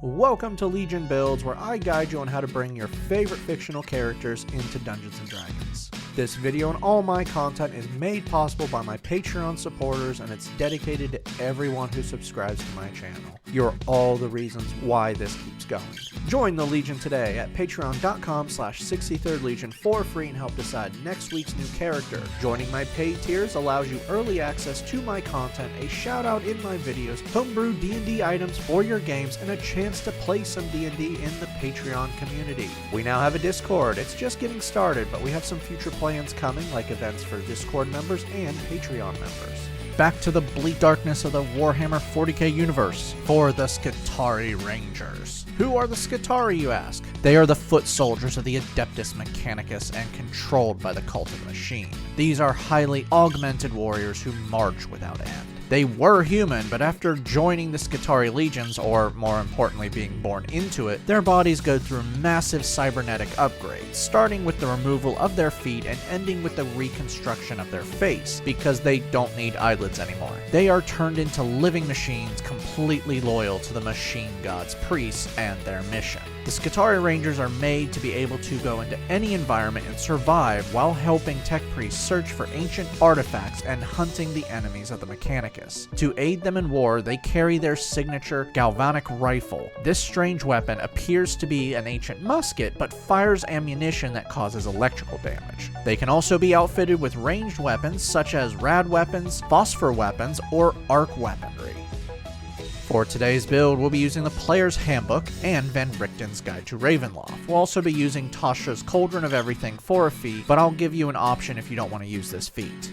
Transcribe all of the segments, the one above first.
Welcome to Legion Builds, where I guide you on how to bring your favorite fictional characters into Dungeons & Dragons. This video and all my content is made possible by my Patreon supporters, and it's dedicated to everyone who subscribes to my channel. You're all the reasons why this keeps going. Join the Legion today at patreon.com/63rdlegion for free and help decide next week's new character. Joining my paid tiers allows you early access to my content, a shout out in my videos, homebrew D&D items for your games, and a chance to play some D&D in the Patreon community. We now have a Discord. It's just getting started, but we have some future plans coming, like events for Discord members and Patreon members. Back to the bleak darkness of the Warhammer 40k universe for the Skitarri Rangers. Who are the Skitarii, you ask? They are the foot soldiers of the Adeptus Mechanicus and controlled by the Cult of the Machine. These are highly augmented warriors who march without end. They were human, but after joining the Skitarii legions, or more importantly being born into it, their bodies go through massive cybernetic upgrades, starting with the removal of their feet and ending with the reconstruction of their face, because they don't need eyelids anymore. They are turned into living machines completely loyal to the machine god's priests and their mission. The Skitarii Rangers are made to be able to go into any environment and survive while helping tech priests search for ancient artifacts and hunting the enemies of the Mechanicus. To aid them in war, they carry their signature galvanic rifle. This strange weapon appears to be an ancient musket, but fires ammunition that causes electrical damage. They can also be outfitted with ranged weapons such as rad weapons, phosphor weapons, or arc weaponry. For today's build, we'll be using the Player's Handbook and Van Richten's Guide to Ravenloft. We'll also be using Tasha's Cauldron of Everything for a feat, but I'll give you an option if you don't want to use this feat.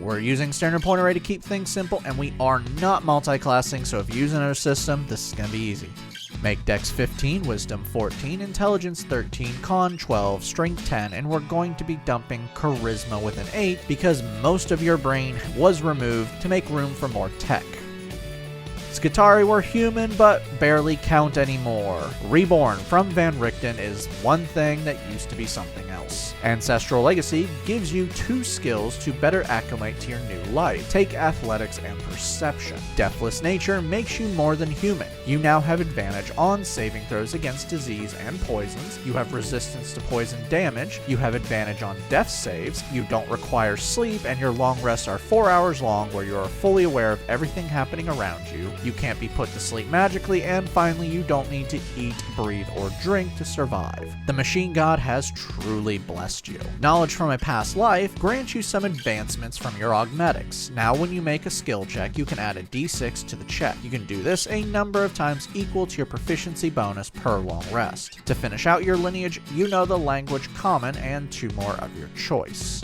We're using standard point array to keep things simple, and we are not multi-classing, so if you use another system, this is going to be easy. Make Dex 15, Wisdom 14, Intelligence 13, Con 12, Strength 10, and we're going to be dumping Charisma with an 8 because most of your brain was removed to make room for more tech. Skitarii were human, but barely count anymore. Reborn from Van Richten is one thing that used to be something else. Ancestral Legacy gives you 2 skills to better acclimate to your new life. Take Athletics and Perception. Deathless Nature makes you more than human. You now have advantage on saving throws against disease and poisons. You have resistance to poison damage. You have advantage on death saves. You don't require sleep, and your long rests are 4 hours long where you are fully aware of everything happening around you. You can't be put to sleep magically, and finally, you don't need to eat, breathe, or drink to survive. The Machine God has truly blessed you. Knowledge from a past life grants you some advancements from your augmetics. Now when you make a skill check, you can add a d6 to the check. You can do this a number of times equal to your proficiency bonus per long rest. To finish out your lineage, you know the language Common and 2 more of your choice.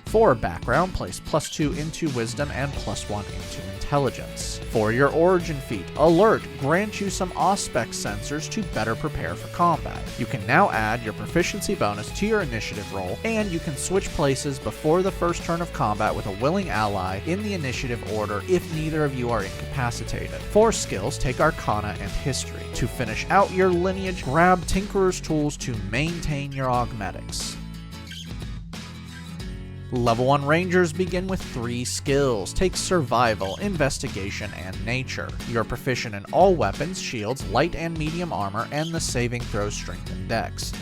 For background, place +2 into Wisdom and +1 into Intelligence. For your origin feat, Alert grants you some Auspex sensors to better prepare for combat. You can now add your proficiency bonus to your initiative roll, and you can switch places before the first turn of combat with a willing ally in the initiative order if neither of you are incapacitated. For skills, take Arcana and History. To finish out your lineage, grab Tinkerer's Tools to maintain your augmetics. Level 1 Rangers begin with 3 skills. Take Survival, Investigation, and Nature. You're proficient in all weapons, shields, light and medium armor, and the saving throw strength and dex.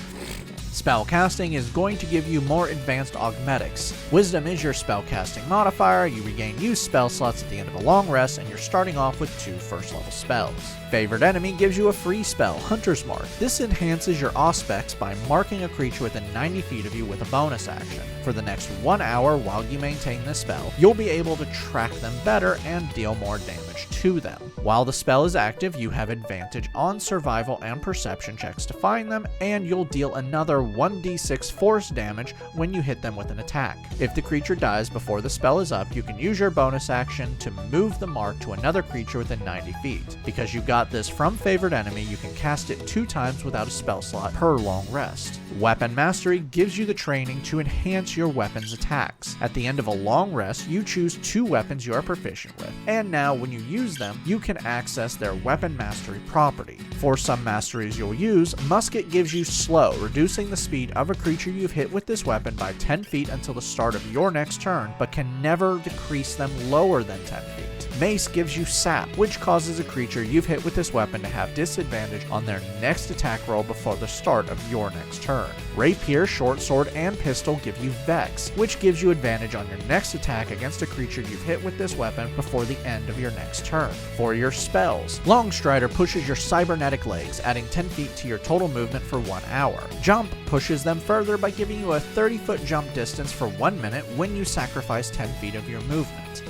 Spellcasting is going to give you more advanced augmetics. Wisdom is your spellcasting modifier, you regain used spell slots at the end of a long rest, and you're starting off with 2 first level spells. Favorite Enemy gives you a free spell, Hunter's Mark. This enhances your Auspex by marking a creature within 90 feet of you with a bonus action. For the next 1 hour while you maintain this spell, you'll be able to track them better and deal more damage to them. While the spell is active, you have advantage on survival and perception checks to find them, and you'll deal another 1d6 force damage when you hit them with an attack. If the creature dies before the spell is up, you can use your bonus action to move the mark to another creature within 90 feet. Because you got this from Favorite Enemy, you can cast it 2 times without a spell slot per long rest. Weapon Mastery gives you the training to enhance your weapon's attacks. At the end of a long rest, you choose 2 weapons you are proficient with, and now when you use them, you can access their Weapon Mastery property. For some masteries you'll use, Musket gives you Slow, reducing the speed of a creature you've hit with this weapon by 10 feet until the start of your next turn, but can never decrease them lower than 10 feet. Mace gives you sap, which causes a creature you've hit with this weapon to have disadvantage on their next attack roll before the start of your next turn. Rapier, short sword, and pistol give you Vex, which gives you advantage on your next attack against a creature you've hit with this weapon before the end of your next turn. For your spells, Longstrider pushes your cybernetic legs, adding 10 feet to your total movement for 1 hour. Jump pushes them further by giving you a 30-foot jump distance for 1 minute when you sacrifice 10 feet of your movement.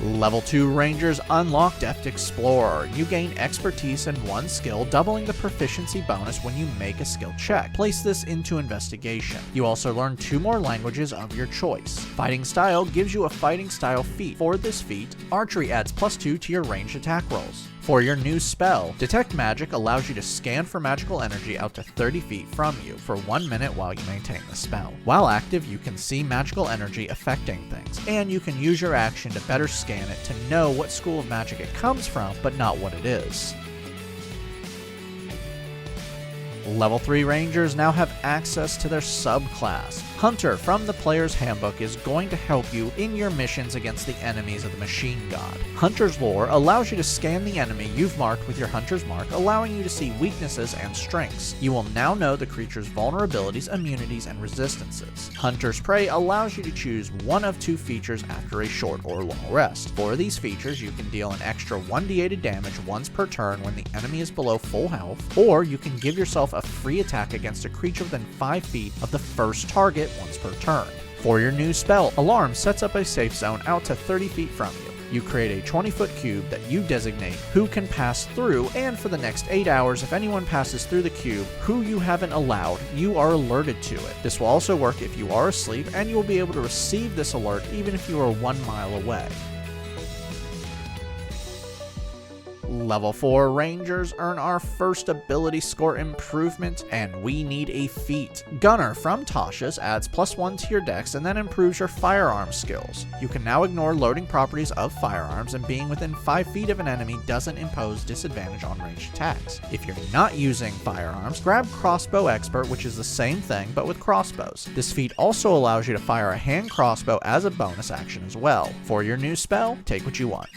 Level 2 Rangers unlock Deft Explorer. You gain expertise in 1 skill, doubling the proficiency bonus when you make a skill check. Place this into investigation. You also learn 2 more languages of your choice. Fighting Style gives you a fighting style feat. For this feat, archery adds +2 to your ranged attack rolls. For your new spell, Detect Magic allows you to scan for magical energy out to 30 feet from you for 1 minute while you maintain the spell. While active, you can see magical energy affecting things, and you can use your action to better scan it to know what school of magic it comes from, but not what it is. Level 3 Rangers now have access to their subclass. Hunter from the player's handbook is going to help you in your missions against the enemies of the Machine God. Hunter's Lore allows you to scan the enemy you've marked with your Hunter's Mark, allowing you to see weaknesses and strengths. You will now know the creature's vulnerabilities, immunities, and resistances. Hunter's Prey allows you to choose one of 2 features after a short or long rest. For these features, you can deal an extra 1d8 damage once per turn when the enemy is below full health, or you can give yourself a free attack against a creature within 5 feet of the first target once per turn. For your new spell, Alarm sets up a safe zone out to 30 feet from you. You create a 20-foot cube that you designate who can pass through, and for the next 8 hours, if anyone passes through the cube who you haven't allowed, you are alerted to it. This will also work if you are asleep, and you will be able to receive this alert even if you are 1 mile away. Level 4 Rangers earn our first ability score improvement, and we need a feat. Gunner from Tasha's adds +1 to your dex and then improves your firearms skills. You can now ignore loading properties of firearms, and being within 5 feet of an enemy doesn't impose disadvantage on ranged attacks. If you're not using firearms, grab Crossbow Expert, which is the same thing but with crossbows. This feat also allows you to fire a hand crossbow as a bonus action as well. For your new spell, take what you want.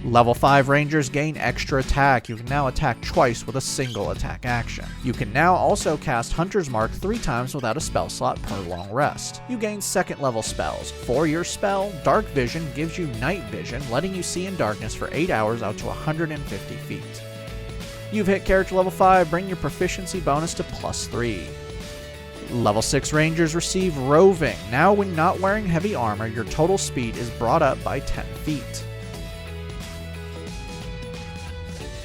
Level 5 Rangers gain extra attack. You can now attack twice with a single attack action. You can now also cast Hunter's Mark 3 times without a spell slot per long rest. You gain 2nd level spells. For your spell, Dark Vision gives you night vision, letting you see in darkness for 8 hours out to 150 feet. You've hit character level 5, bring your proficiency bonus to +3. Level 6 Rangers receive Roving. Now when not wearing heavy armor, your total speed is brought up by 10 feet.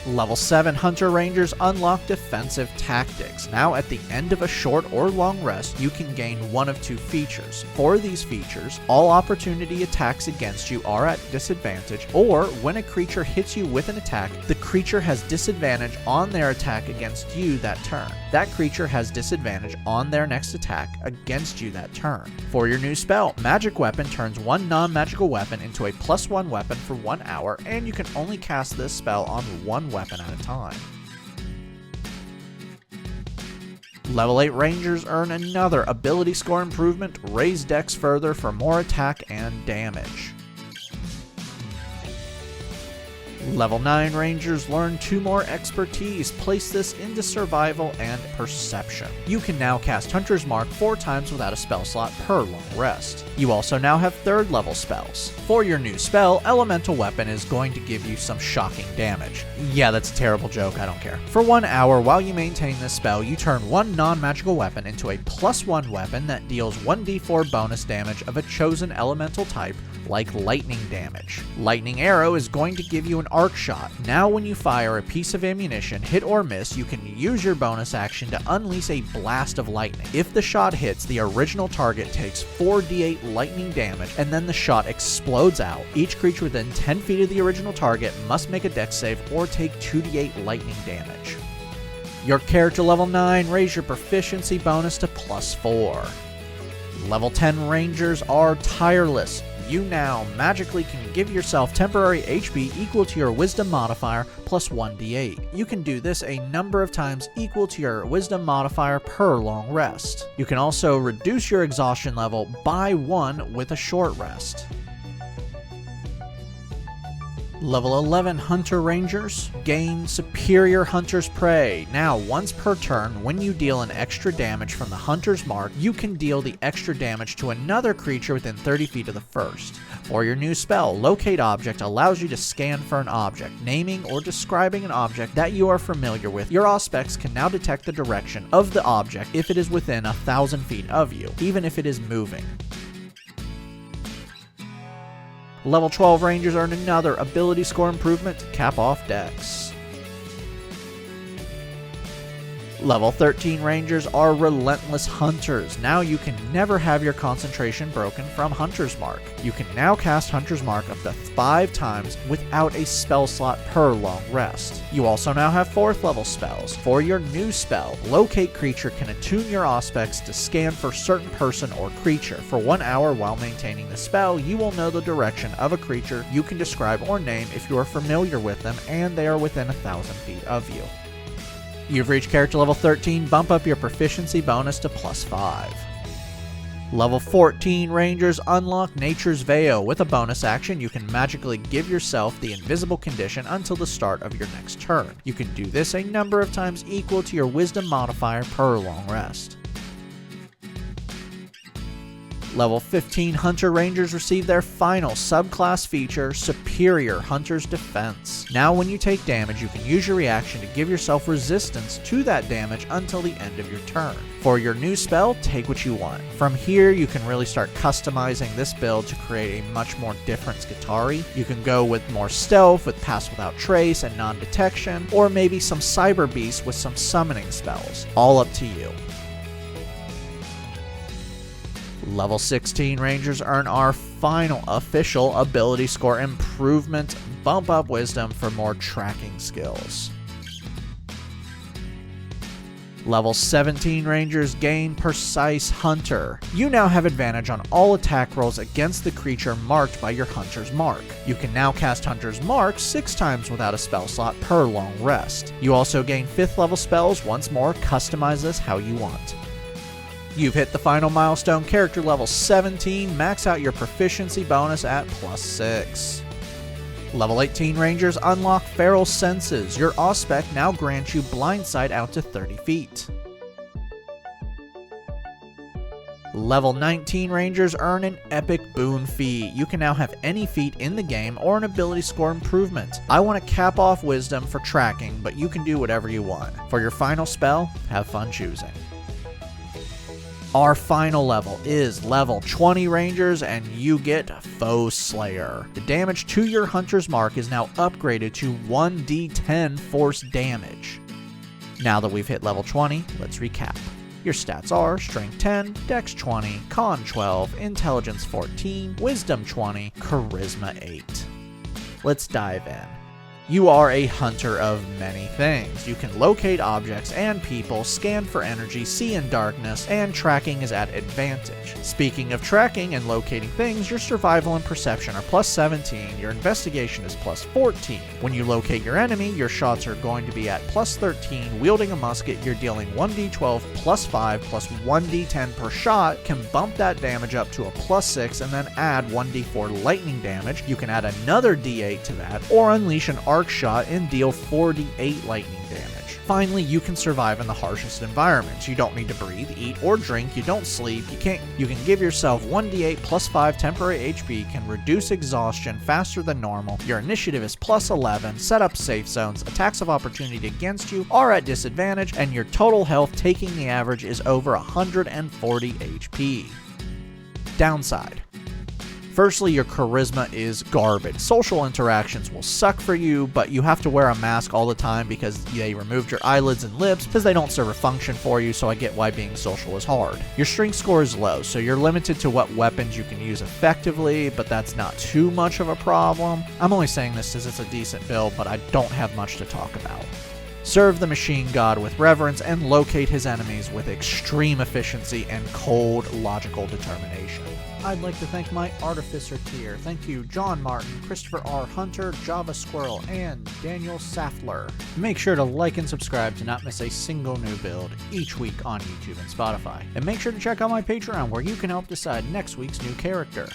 Level 7 Hunter Rangers unlock Defensive Tactics. Now at the end of a short or long rest, you can gain one of 2 features. For these features, all opportunity attacks against you are at disadvantage, or when a creature hits you with an attack, the creature has disadvantage on their attack against you that turn. That creature has disadvantage on their next attack against you that turn. For your new spell, Magic Weapon turns one non-magical weapon into a +1 weapon for 1 hour, and you can only cast this spell on one weapon at a time. Level 8 Rangers earn another ability score improvement, raise dex further for more attack and damage. Level 9 Rangers learn 2 more expertise. Place this into Survival and Perception. You can now cast Hunter's Mark 4 times without a spell slot per long rest. You also now have 3rd level spells. For your new spell, Elemental Weapon is going to give you some shocking damage. Yeah, that's a terrible joke, I don't care. For 1 hour while you maintain this spell, you turn one non-magical weapon into a +1 weapon that deals 1d4 bonus damage of a chosen elemental type, like lightning damage. Lightning Arrow is going to give you an arc shot. Now when you fire a piece of ammunition, hit or miss, you can use your bonus action to unleash a blast of lightning. If the shot hits, the original target takes 4d8 lightning damage, and then the shot explodes out. Each creature within 10 feet of the original target must make a dex save or take 2d8 lightning damage. Your character level 9, raise your proficiency bonus to +4. Level 10 Rangers are tireless. you now magically can give yourself temporary HP equal to your wisdom modifier plus 1d8. You can do this a number of times equal to your wisdom modifier per long rest. You can also reduce your exhaustion level by 1 with a short rest. Level 11 Hunter Rangers gain Superior Hunter's Prey. Now, once per turn, when you deal an extra damage from the Hunter's Mark, you can deal the extra damage to another creature within 30 feet of the first. For your new spell, Locate Object allows you to scan for an object, naming or describing an object that you are familiar with. Your Auspex can now detect the direction of the object if it is within 1,000 feet of you, even if it is moving. Level 12 Rangers earn another ability score improvement, Cap Off Dex. Level 13 Rangers are Relentless Hunters. Now you can never have your concentration broken from Hunter's Mark. You can now cast Hunter's Mark up to 5 times without a spell slot per long rest. You also now have 4th level spells. For your new spell, Locate Creature can attune your Auspex to scan for certain person or creature. For 1 hour while maintaining the spell, you will know the direction of a creature you can describe or name if you are familiar with them and they are within 1,000 feet of you. You've reached character level 13, bump up your proficiency bonus to +5. Level 14 Rangers unlock Nature's Veil. With a bonus action, you can magically give yourself the invisible condition until the start of your next turn. You can do this a number of times equal to your wisdom modifier per long rest. Level 15 Hunter Rangers receive their final subclass feature, Superior Hunter's Defense. Now when you take damage, you can use your reaction to give yourself resistance to that damage until the end of your turn. For your new spell, take what you want. From here, you can really start customizing this build to create a much more different Skitarii. You can go with more stealth with Pass Without Trace and non-detection, or maybe some Cyber Beast with some summoning spells. All up to you. Level 16 Rangers earn our final official ability score improvement, Bump Up Wisdom for more tracking skills. Level 17 Rangers gain Precise Hunter. You now have advantage on all attack rolls against the creature marked by your Hunter's Mark. You can now cast Hunter's Mark 6 times without a spell slot per long rest. You also gain 5th level spells. Once more, customize this how you want. You've hit the final milestone, character level 17, max out your proficiency bonus at +6. Level 18 Rangers unlock Feral Senses. Your Auspex now grants you Blindsight out to 30 feet. Level 19 Rangers earn an Epic Boon feat. You can now have any feat in the game or an ability score improvement. I want to cap off Wisdom for tracking, but you can do whatever you want. For your final spell, have fun choosing. Our final level is level 20 Rangers, and you get Foe Slayer. The damage to your Hunter's Mark is now upgraded to 1d10 force damage. Now that we've hit level 20, let's recap. Your stats are Strength 10, Dex 20, Con 12, Intelligence 14, Wisdom 20, Charisma 8. Let's dive in. You are a hunter of many things. You can locate objects and people, scan for energy, see in darkness, and tracking is at advantage. Speaking of tracking and locating things, your survival and perception are +17, your investigation is +14. When you locate your enemy, your shots are going to be at +13. Wielding a musket, you're dealing 1d12 +5 plus 1d10 per shot, can bump that damage up to a +6 and then add 1d4 lightning damage. You can add another d8 to that, or unleash an arc shot and deal 4d8 lightning damage. Finally, you can survive in the harshest environments. You don't need to breathe, eat, or drink, you don't sleep, you can give yourself 1d8 +5 temporary HP, can reduce exhaustion faster than normal, your initiative is +11, set up safe zones, attacks of opportunity against you are at disadvantage, and your total health, taking the average, is over 140 HP. Downside. Firstly, your charisma is garbage. Social interactions will suck for you, but you have to wear a mask all the time because they removed your eyelids and lips because they don't serve a function for you, so I get why being social is hard. Your strength score is low, so you're limited to what weapons you can use effectively, but that's not too much of a problem. I'm only saying this because it's a decent build, but I don't have much to talk about. Serve the machine god with reverence and locate his enemies with extreme efficiency and cold, logical determination. I'd like to thank my Artificer tier. Thank you John Martin, Christopher R. Hunter, Java Squirrel, and Daniel Saftler. Make sure to like and subscribe to not miss a single new build each week on YouTube and Spotify. And make sure to check out my Patreon where you can help decide next week's new character.